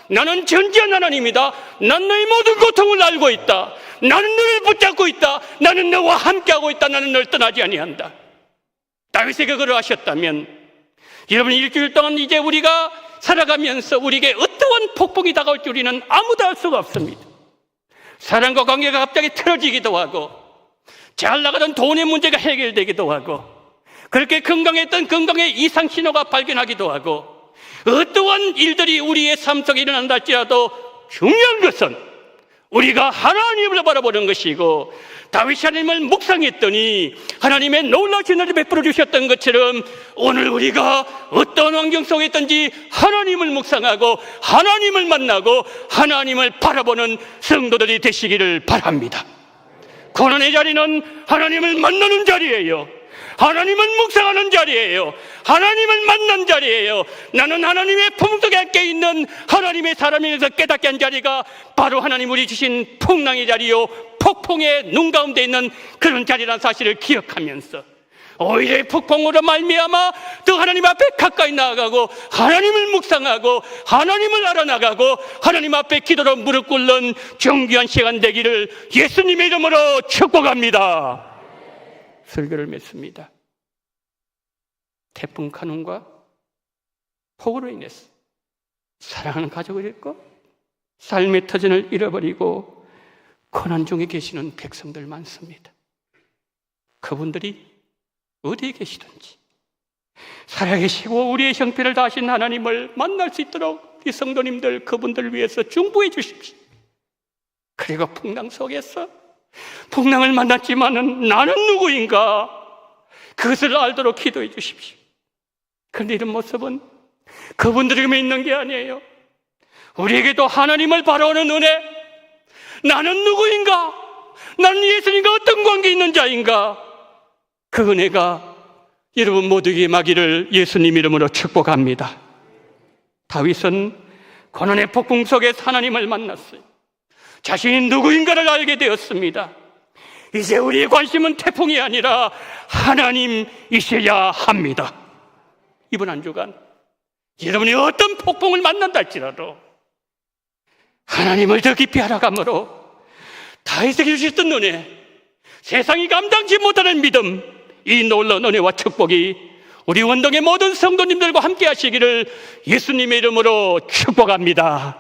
나는 전지한 하나님이다, 난 너의 모든 고통을 알고 있다, 나는 너를 붙잡고 있다, 나는 너와 함께하고 있다, 나는 널 떠나지 아니한다. 다윗이 그걸 하셨다면 여러분, 일주일 동안 이제 우리가 살아가면서 우리에게 어떠한 폭풍이 다가올지 우리는 아무도 알 수가 없습니다. 사람과 관계가 갑자기 틀어지기도 하고 잘 나가던 돈의 문제가 해결되기도 하고 그렇게 건강했던 건강의 이상 신호가 발견하기도 하고 어떠한 일들이 우리의 삶 속에 일어난다 할지라도 중요한 것은 우리가 하나님을 바라보는 것이고, 다윗이 하나님을 묵상했더니 하나님의 놀라우신 은혜를 베풀어 주셨던 것처럼 오늘 우리가 어떤 환경 속에 있든지 하나님을 묵상하고 하나님을 만나고 하나님을 바라보는 성도들이 되시기를 바랍니다. 고난의 자리는 하나님을 만나는 자리예요. 하나님을 묵상하는 자리예요. 하나님을 만난 자리예요. 나는 하나님의 품속에 함께 있는 하나님의 사람이면서 깨닫게 한 자리가 바로 하나님 우리 주신 풍랑의 자리요, 폭풍의 눈 가운데 있는 그런 자리라는 사실을 기억하면서 오히려 폭풍으로 말미암아 더 하나님 앞에 가까이 나아가고 하나님을 묵상하고 하나님을 알아나가고 하나님 앞에 기도로 무릎 꿇는 정귀한 시간 되기를 예수님의 이름으로 축복합니다. 설교를 맺습니다. 태풍 카눈과 폭우로 인해서 사랑하는 가족을 잃고 삶의 터전을 잃어버리고 고난 중에 계시는 백성들 많습니다. 그분들이 어디에 계시든지 살아계시고 우리의 형편을 다하신 하나님을 만날 수 있도록 이 성도님들 그분들을 위해서 중보해 주십시오. 그리고 풍랑 속에서 풍랑을 만났지만은 나는 누구인가 그것을 알도록 기도해 주십시오. 그런데 이런 모습은 그분들에게만 있는 게 아니에요. 우리에게도 하나님을 바라보는 은혜, 나는 누구인가, 나는 예수님과 어떤 관계 있는 자인가, 그 은혜가 여러분 모두에게 임하기를 예수님 이름으로 축복합니다. 다윗은 고난의 폭풍 속에서 하나님을 만났어요. 자신이 누구인가를 알게 되었습니다. 이제 우리의 관심은 태풍이 아니라 하나님이셔야 합니다. 이번 한 주간 여러분이 어떤 폭풍을 만난다 할지라도 하나님을 더 깊이 알아감으로 다윗에게 주셨던 은혜, 세상이 감당치 못하는 믿음, 이 놀라운 은혜와 축복이 우리 원동의 모든 성도님들과 함께 하시기를 예수님의 이름으로 축복합니다.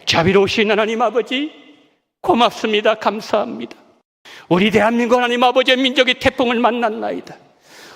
자비로우신 하나님 아버지, 고맙습니다. 감사합니다. 우리 대한민국 하나님 아버지의 민족이 태풍을 만났나이다.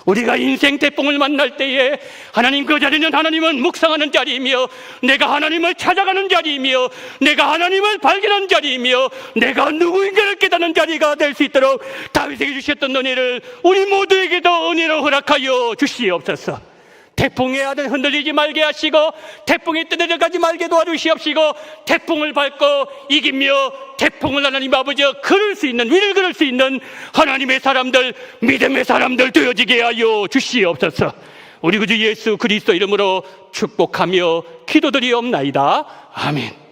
우리가 인생 태풍을 만날 때에 하나님, 그 자리는 하나님을 묵상하는 자리이며, 내가 하나님을 찾아가는 자리이며, 내가 하나님을 발견하는 자리이며, 내가 누구인가를 깨닫는 자리가 될 수 있도록 다윗에게 주셨던 은혜를 우리 모두에게도 은혜로 허락하여 주시옵소서. 태풍의 아들 흔들리지 말게 하시고 태풍이 떠내려가지 말게 도와주시옵시고, 태풍을 밟고 이기며 태풍을 하나님 아버지여 걸을 수 있는, 위를 걸을 수 있는 하나님의 사람들, 믿음의 사람들 되어지게 하여 주시옵소서. 우리 구주 예수 그리스도 이름으로 축복하며 기도드리옵나이다. 아멘.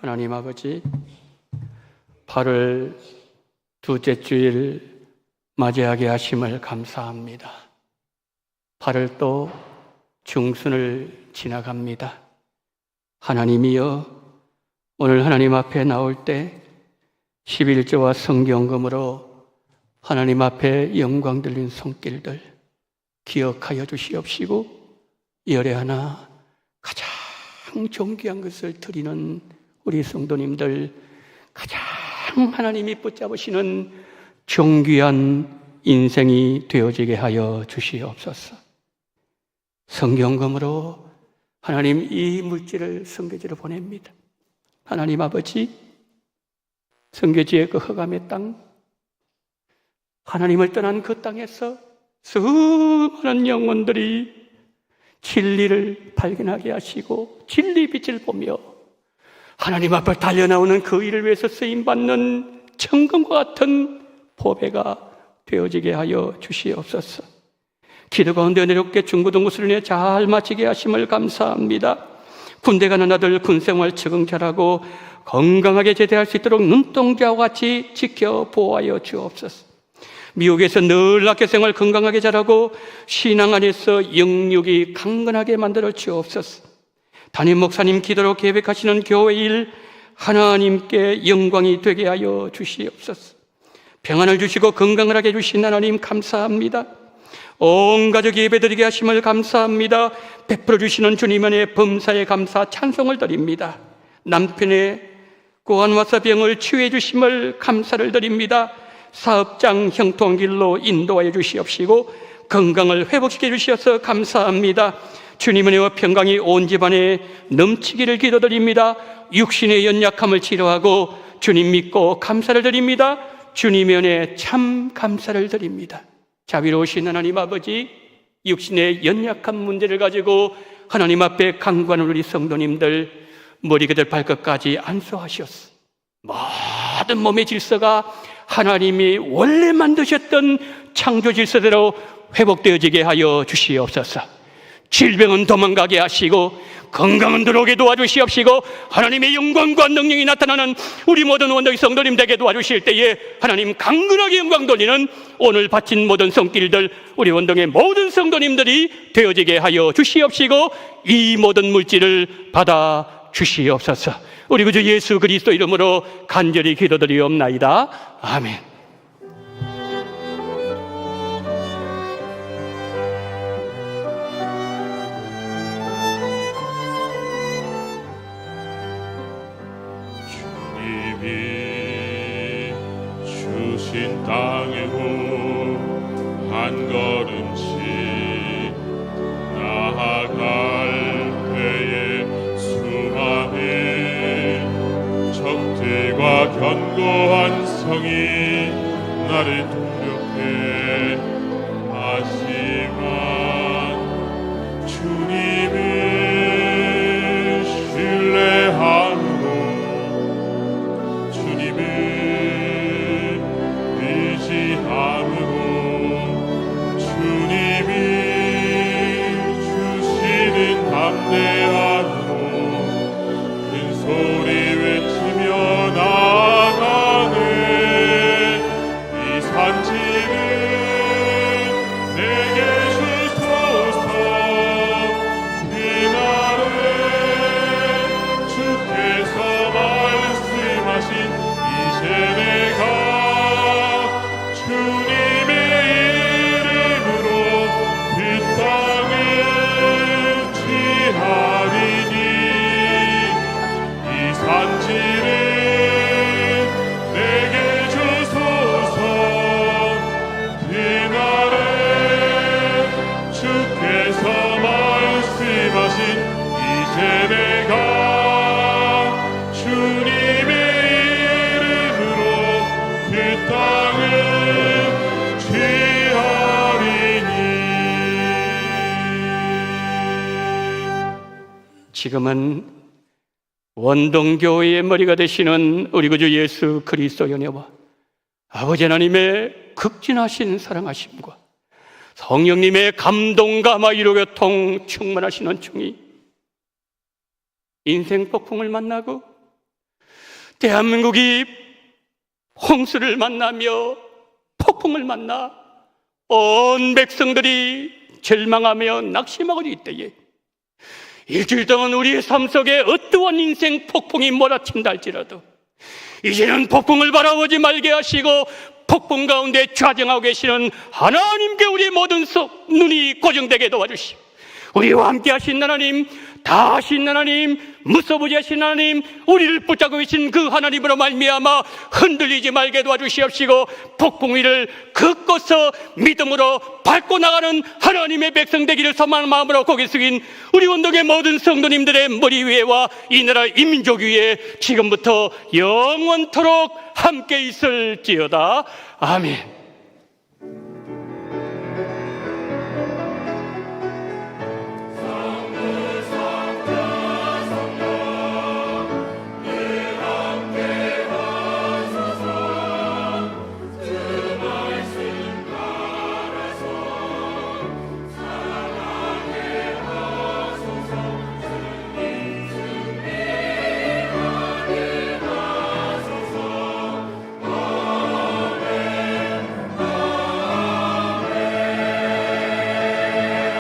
하나님 아버지, 8월 둘째 주일 맞이하게 하심을 감사합니다. 8월 또 중순을 지나갑니다. 하나님이여, 오늘 하나님 앞에 나올 때 11조와 성경금으로 하나님 앞에 영광 들린 손길들 기억하여 주시옵시고, 열에 하나 가장 존귀한 것을 드리는 우리 성도님들, 가장 하나님이 붙잡으시는 존귀한 인생이 되어지게 하여 주시옵소서. 성경금으로 하나님 이 물질을 성교지로 보냅니다. 하나님 아버지, 성교지의 그 흑암의 땅, 하나님을 떠난 그 땅에서 수많은 영혼들이 진리를 발견하게 하시고 진리 빛을 보며 하나님 앞에 달려나오는 그 일을 위해서 쓰임받는 천금과 같은 보배가 되어지게 하여 주시옵소서. 기도 가운데 은혜롭게 중고등부 수련회 잘 마치게 하심을 감사합니다. 군대 가는 아들 군생활 적응 잘하고 건강하게 제대할 수 있도록 눈동자와 같이 지켜 보호하여 주옵소서. 미국에서 늘 학교 생활 건강하게 잘하고 신앙 안에서 영육이 강건하게 만들어 주옵소서. 담임 목사님 기도로 계획하시는 교회 일 하나님께 영광이 되게 하여 주시옵소서. 평안을 주시고 건강을 하게 해주신 하나님 감사합니다. 온 가족 예배드리게 하심을 감사합니다. 베풀어 주시는 주님 안에 범사에 감사 찬송을 드립니다. 남편의 고환와사 병을 치유해 주심을 감사를 드립니다. 사업장 형통한 길로 인도하여 주시옵시고 건강을 회복시켜 주셔서 감사합니다. 주님 은혜와 평강이 온 집안에 넘치기를 기도드립니다. 육신의 연약함을 치료하고 주님 믿고 감사를 드립니다. 주님의 은혜에 참 감사를 드립니다. 자비로우신 하나님 아버지, 육신의 연약한 문제를 가지고 하나님 앞에 간구하는 우리 성도님들 머리끝을 발끝까지 안수하셨어. 모든 몸의 질서가 하나님이 원래 만드셨던 창조 질서대로 회복되어지게 하여 주시옵소서. 질병은 도망가게 하시고 건강은 들어오게 도와주시옵시고 하나님의 영광과 능력이 나타나는 우리 모든 원덕의 성도님 되게 도와주실 때에 하나님 강건하게 영광 돌리는 오늘 바친 모든 손길들 우리 원덕의 모든 성도님들이 되어지게 하여 주시옵시고 이 모든 물질을 받아 주시옵소서. 우리 구주 예수 그리스도 이름으로 간절히 기도드리옵나이다. 아멘. 주신 땅으로 한 걸음씩 나아갈 때에 수많은 적들과 견고한 성이 나를 두렵게 하지만 주님을 신뢰함으로 주님을 의지함으로 주님이 주시는 담대함으로 큰 소리 외치며 나아가는 이 산지를 내게 주소서. 그날은 주께서 말씀하신 이제 내가 주님의 이름으로 그 땅을 취하리니 이 산지를 내게 주소서. 그날에 주께서 말씀하신 이제 내가 주님의 이름으로 그 땅을 취하리니. 지금은 원동교회의 머리가 되시는 우리 구주 예수 그리스도 연애와 아버지 하나님의 극진하신 사랑하심과 성령님의 감동과 마이로 교통 충만하시는 중이 인생 폭풍을 만나고 대한민국이 홍수를 만나며 폭풍을 만나 온 백성들이 절망하며 낙심하고 있대에 일주일 동안 우리의 삶 속에 어떠한 인생 폭풍이 몰아친다 할지라도 이제는 폭풍을 바라보지 말게 하시고 폭풍 가운데 좌정하고 계시는 하나님께 우리 모든 눈이 고정되게 도와주시고 우리와 함께 하신 하나님, 다 하신 하나님, 무소부지하신 하나님, 우리를 붙잡고 계신 그 하나님으로 말미암아 흔들리지 말게 도와주시옵시고 폭풍 위를 긋고서 믿음으로 밟고 나가는 하나님의 백성 되기를 소망하는 마음으로 고개 숙인 우리 운동의 모든 성도님들의 머리 위에와 이 나라 이민족 위에 지금부터 영원토록 함께 있을지어다. 아멘.